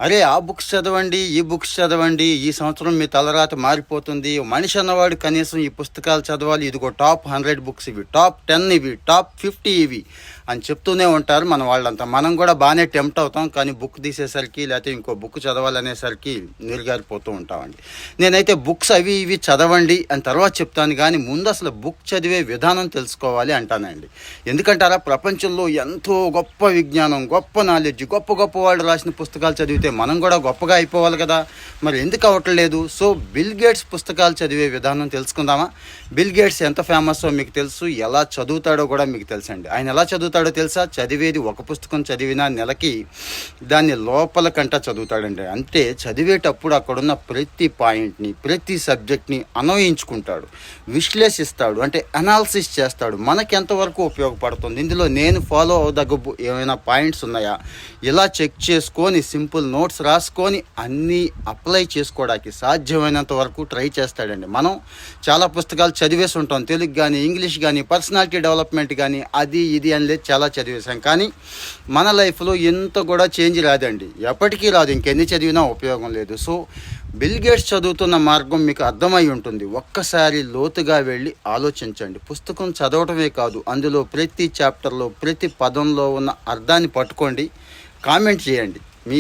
అరే ఆ బుక్స్ చదవండి, ఈ బుక్స్ చదవండి, ఈ సంవత్సరం మీ తలరాత మారిపోతుంది, మనిషి అన్నవాడు కనీసం ఈ పుస్తకాలు చదవాలి, ఇదిగో టాప్ 100 బుక్స్ ఇవి, టాప్ 10 ఇవి, టాప్ 50 ఇవి అని చెప్తూనే ఉంటారు మన వాళ్ళంతా. మనం కూడా బాగానే టెంప్ట్ అవుతాం, కానీ బుక్ తీసేసరికి లేకపోతే ఇంకో బుక్ చదవాలనేసరికి నీరుగారిపోతూ ఉంటామండి. నేనైతే బుక్స్ అవి ఇవి చదవండి అని తర్వాత చెప్తాను, కానీ ముందు అసలు బుక్ చదివే విధానం తెలుసుకోవాలి అంటానండి. ఎందుకంటారా, ప్రపంచంలో ఎంతో గొప్ప విజ్ఞానం, గొప్ప నాలెడ్జ్, గొప్ప గొప్ప వాళ్ళు రాసిన పుస్తకాలు చదివితే మనం కూడా గొప్పగా అయిపోవాలి కదా, మరి ఎందుకు అవ్వట్లేదు? సో బిల్ గేట్స్ పుస్తకాలు చదివే విధానం తెలుసుకుందామా? బిల్ గేట్స్ ఎంత ఫేమస్సో మీకు తెలుసు, ఎలా చదువుతాడో కూడా మీకు తెలుసండి. ఆయన ఎలా చదువుతాడో తెలుసా? చదివేది ఒక పుస్తకం చదివినా నెలకి దాన్ని లోపల కంట చదువుతాడండి. అంటే చదివేటప్పుడు అక్కడున్న ప్రతి పాయింట్ని, ప్రతి సబ్జెక్ట్ని అన్వయించుకుంటాడు, విశ్లేషిస్తాడు, అంటే అనాలిసిస్ చేస్తాడు. మనకి ఎంతవరకు ఉపయోగపడుతుంది, ఇందులో నేను ఫాలో అవ్వదగ్గ ఏమైనా పాయింట్స్ ఉన్నాయా, ఇలా చెక్ చేసుకొని సింపుల్ నోట్స్ రాసుకొని అన్నీ అప్లై చేసుకోవడానికి సాధ్యమైనంత వరకు ట్రై చేస్తాడండి. మనం చాలా పుస్తకాలు చదివేసి ఉంటాం, తెలుగు కానీ ఇంగ్లీష్ కానీ పర్సనాలిటీ డెవలప్మెంట్ కానీ అది ఇది అనేది చాలా చదివేశాం, కానీ మన లైఫ్లో ఎంత కూడా చేంజ్ రాదండి, ఎప్పటికీ రాదు, ఇంకెన్ని చదివినా ఉపయోగం లేదు. సో బిల్ గేట్స్ చదువుతున్న మార్గం మీకు అర్థమై ఉంటుంది. ఒక్కసారి లోతుగా వెళ్ళి ఆలోచించండి. పుస్తకం చదవటమే కాదు, అందులో ప్రతి చాప్టర్లో ప్రతి పదంలో ఉన్న అర్థాన్ని పట్టుకోండి, కామెంట్ చేయండి. మీ